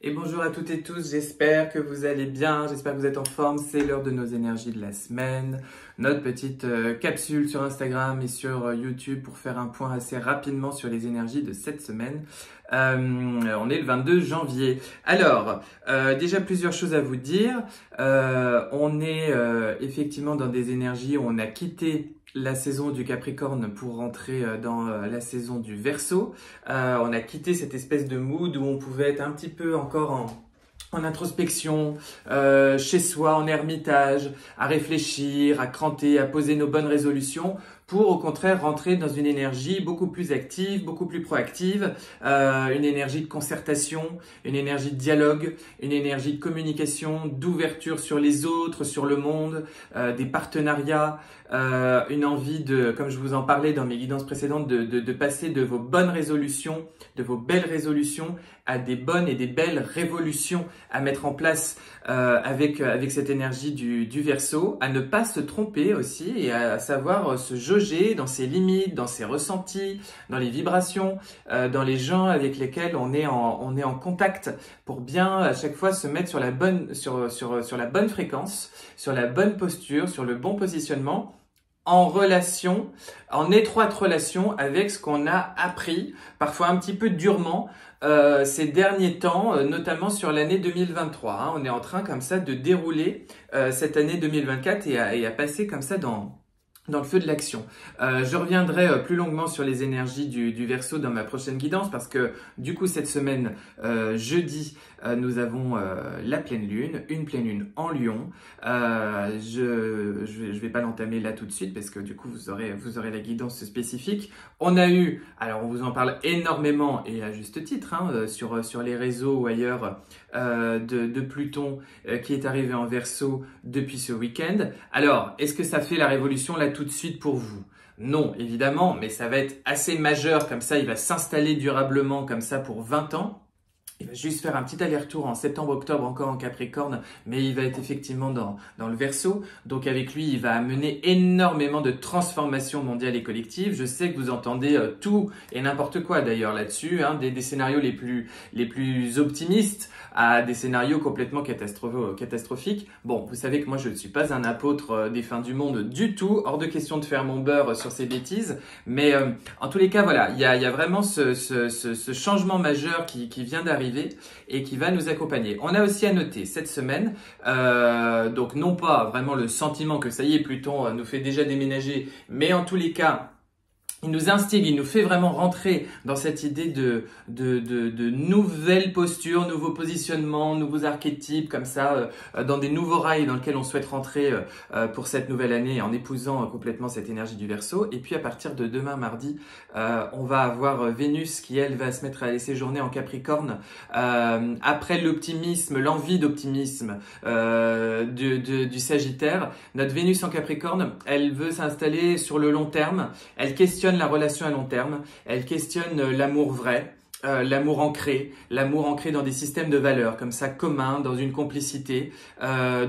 Et bonjour à toutes et tous, j'espère que vous allez bien, j'espère que vous êtes en forme. C'est l'heure de nos énergies de la semaine, notre petite capsule sur Instagram et sur YouTube pour faire un point assez rapidement sur les énergies de cette semaine. On est le 22 janvier. Alors, déjà plusieurs choses à vous dire. On est effectivement dans des énergies où on a quitté la saison du Capricorne pour rentrer dans la saison du Verseau. On a quitté cette espèce de mood où on pouvait être un petit peu encore en introspection, chez soi, en ermitage, à réfléchir, à cranter, à poser nos bonnes résolutions, pour au contraire rentrer dans une énergie beaucoup plus active, beaucoup plus proactive, une énergie de concertation, une énergie de dialogue, une énergie de communication, d'ouverture sur les autres, sur le monde, des partenariats, une envie de, comme je vous en parlais dans mes guidances précédentes, de passer de vos bonnes résolutions, de vos belles résolutions à des bonnes et des belles révolutions à mettre en place avec cette énergie du Verseau, à ne pas se tromper aussi et à savoir se jauger dans ses limites, dans ses ressentis, dans les vibrations, dans les gens avec lesquels on est en contact pour bien à chaque fois se mettre sur la bonne sur la bonne fréquence, sur la bonne posture, sur le bon positionnement, en relation, en étroite relation avec ce qu'on a appris, parfois un petit peu durement, ces derniers temps, notamment sur l'année 2023. Hein. On est en train comme ça de dérouler cette année 2024 et à passer comme ça dans le feu de l'action. Je reviendrai plus longuement sur les énergies du Verseau dans ma prochaine guidance parce que du coup cette semaine, jeudi, nous avons la pleine lune, une pleine lune en Lion. Je vais pas l'entamer là tout de suite parce que du coup vous aurez la guidance spécifique. On a eu, alors on vous en parle énormément et à juste titre hein, sur les réseaux ou ailleurs de Pluton qui est arrivé en Verseau depuis ce week-end. Alors est-ce que ça fait la révolution là tout de suite pour vous? Non, évidemment, mais ça va être assez majeur comme ça, il va s'installer durablement comme ça pour 20 ans. Il va juste faire un petit aller-retour en septembre-octobre encore en Capricorne, mais il va être effectivement dans le Verseau. Donc avec lui, il va amener énormément de transformations mondiales et collectives. Je sais que vous entendez tout et n'importe quoi d'ailleurs là-dessus, hein, des scénarios les plus optimistes à des scénarios complètement catastrophiques. Bon, vous savez que moi je ne suis pas un apôtre des fins du monde du tout, hors de question de faire mon beurre sur ces bêtises. Mais en tous les cas, voilà, il y a vraiment ce changement majeur qui vient d'arriver et qui va nous accompagner. On a aussi à noter cette semaine, donc non pas vraiment le sentiment que ça y est, Pluton nous fait déjà déménager, mais en tous les cas, il nous instigue, il nous fait vraiment rentrer dans cette idée de nouvelles postures, nouveaux positionnements, nouveaux archétypes, comme ça, dans des nouveaux rails dans lesquels on souhaite rentrer pour cette nouvelle année en épousant complètement cette énergie du Verseau. Et puis à partir de demain mardi, on va avoir Vénus qui, elle, va se mettre à aller séjourner en Capricorne. Après l'optimisme, l'envie d'optimisme du Sagittaire, notre Vénus en Capricorne, elle veut s'installer sur le long terme, elle questionne la relation à long terme, elle questionne l'amour vrai, l'amour ancré dans des systèmes de valeurs comme ça communs, dans une complicité.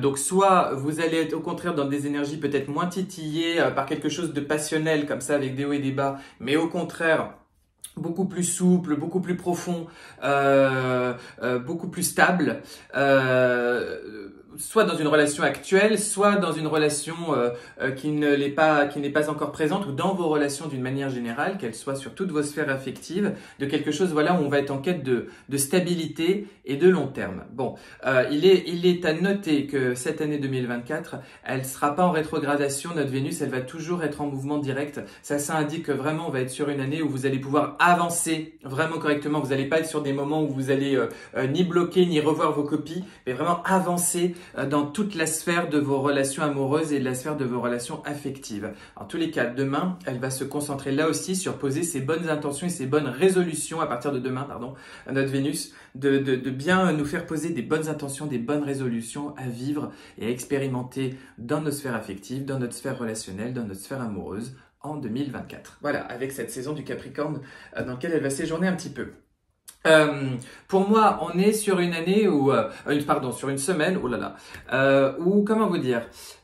Donc soit vous allez être au contraire dans des énergies peut-être moins titillées par quelque chose de passionnel comme ça avec des hauts et des bas, mais au contraire beaucoup plus souple, beaucoup plus profond, beaucoup plus stable, soit dans une relation actuelle, soit dans une relation qui n'est pas encore présente, ou dans vos relations d'une manière générale, qu'elles soient sur toutes vos sphères affectives, de quelque chose voilà où on va être en quête de stabilité et de long terme. Bon, il est à noter que cette année 2024, elle sera pas en rétrogradation. Notre Vénus, elle va toujours être en mouvement direct. Ça indique que vraiment on va être sur une année où vous allez pouvoir avancer vraiment correctement. Vous n'allez pas être sur des moments où vous allez ni bloquer ni revoir vos copies, mais vraiment avancer dans toute la sphère de vos relations amoureuses et de la sphère de vos relations affectives. En tous les cas, demain, elle va se concentrer là aussi sur poser ses bonnes intentions et ses bonnes résolutions à partir de demain, notre Vénus, de bien nous faire poser des bonnes intentions, des bonnes résolutions à vivre et à expérimenter dans nos sphères affectives, dans notre sphère relationnelle, dans notre sphère amoureuse en 2024. Voilà, avec cette saison du Capricorne dans laquelle elle va séjourner un petit peu. Pour moi, on est sur une année où, pardon, sur une semaine, oh là là, où, comment vous dire,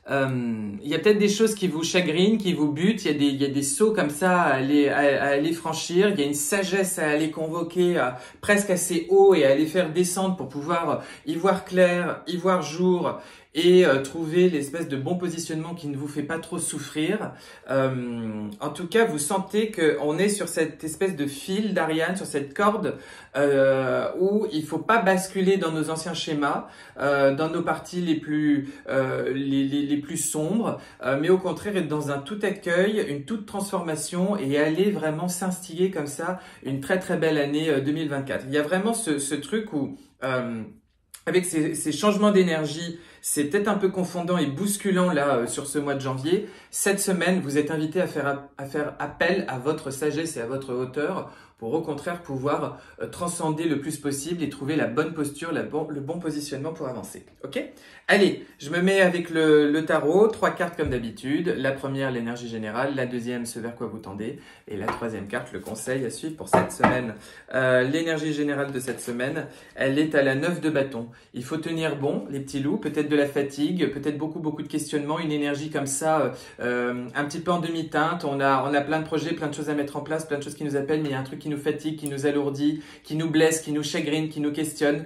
il y a peut-être des choses qui vous chagrinent, qui vous butent, il y a des sauts comme ça à aller franchir, il y a une sagesse à aller convoquer presque assez haut et à aller faire descendre pour pouvoir y voir clair, y voir jour et trouver l'espèce de bon positionnement qui ne vous fait pas trop souffrir. En tout cas, vous sentez qu'on est sur cette espèce de fil d'Ariane, sur cette corde où il faut pas basculer dans nos anciens schémas, dans nos parties les plus sombres, mais au contraire être dans un tout accueil, une toute transformation et aller vraiment s'instiller comme ça une très très belle année 2024. Il y a vraiment ce truc où avec ces changements d'énergie, c'est peut-être un peu confondant et bousculant là sur ce mois de janvier. Cette semaine, vous êtes invité à faire appel à votre sagesse et à votre hauteur pour au contraire pouvoir transcender le plus possible et trouver la bonne posture, le bon positionnement pour avancer. Ok? Allez, je me mets avec le tarot, 3 cartes comme d'habitude. La première, l'énergie générale. La deuxième, ce vers quoi vous tendez. Et la troisième carte, le conseil à suivre pour cette semaine. L'énergie générale de cette semaine, elle est à la 9 de bâton. Il faut tenir bon, les petits loups, peut-être de la fatigue, peut-être beaucoup de questionnements, une énergie comme ça, un petit peu en demi-teinte. On a plein de projets, plein de choses à mettre en place, plein de choses qui nous appellent, mais il y a un truc qui nous fatigue, qui nous alourdit, qui nous blesse, qui nous chagrine, qui nous questionne.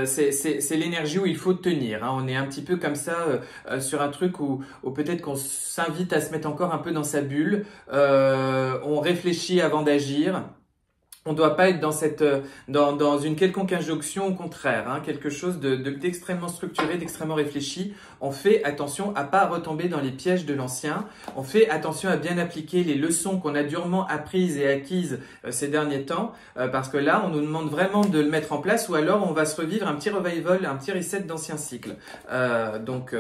C'est l'énergie où il faut tenir. Hein. On est un petit peu comme ça sur un truc où peut-être qu'on s'invite à se mettre encore un peu dans sa bulle. On réfléchit avant d'agir. On ne doit pas être dans une quelconque injonction, au contraire, hein, quelque chose d'extrêmement structuré, d'extrêmement réfléchi. On fait attention à pas retomber dans les pièges de l'ancien. On fait attention à bien appliquer les leçons qu'on a durement apprises et acquises ces derniers temps, parce que là, on nous demande vraiment de le mettre en place, ou alors on va se revivre un petit revival, un petit reset d'anciens cycles. Donc,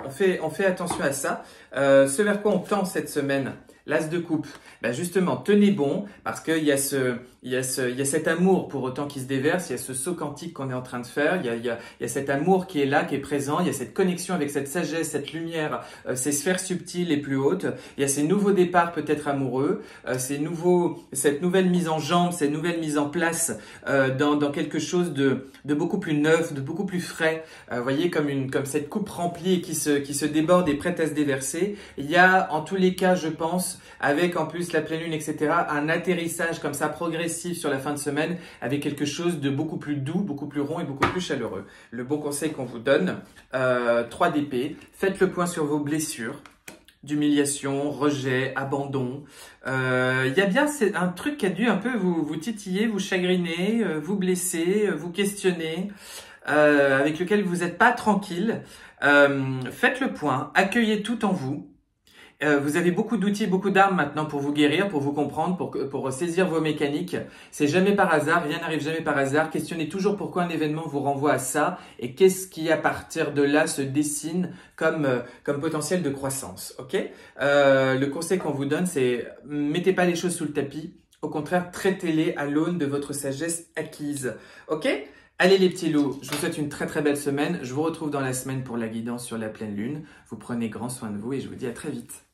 on fait attention à ça. Ce vers quoi on tend cette semaine, l'as de coupe, ben justement, tenez bon, parce qu'il y a cet amour pour autant qui se déverse, il y a ce saut quantique qu'on est en train de faire, il y a cet amour qui est là, qui est présent, il y a cette connexion avec cette sagesse, cette lumière, ces sphères subtiles les plus hautes, il y a ces nouveaux départs peut-être amoureux, cette nouvelle mise en jambe, cette nouvelle mise en place dans quelque chose de beaucoup plus neuf, de beaucoup plus frais, vous voyez, comme cette coupe remplie qui se déborde et prête à se déverser. Il y a en tous les cas, je pense, avec en plus la pleine lune, etc., un atterrissage comme ça progressif sur la fin de semaine avec quelque chose de beaucoup plus doux, beaucoup plus rond et beaucoup plus chaleureux. Le bon conseil qu'on vous donne, 3 d'épée, faites le point sur vos blessures d'humiliation, rejet, abandon. Il y a bien un truc qui a dû un peu vous titiller, vous chagriner, vous blesser, vous questionner, avec lequel vous n'êtes pas tranquille. Faites le point, accueillez tout en vous. Vous avez beaucoup d'outils, beaucoup d'armes maintenant pour vous guérir, pour vous comprendre, pour saisir vos mécaniques. C'est jamais par hasard, rien n'arrive jamais par hasard. Questionnez toujours pourquoi un événement vous renvoie à ça et qu'est-ce qui à partir de là se dessine comme potentiel de croissance. Ok? Le conseil qu'on vous donne, c'est mettez pas les choses sous le tapis. Au contraire, traitez-les à l'aune de votre sagesse acquise. Ok? Allez les petits loups, je vous souhaite une très très belle semaine. Je vous retrouve dans la semaine pour la guidance sur la pleine lune. Vous prenez grand soin de vous et je vous dis à très vite.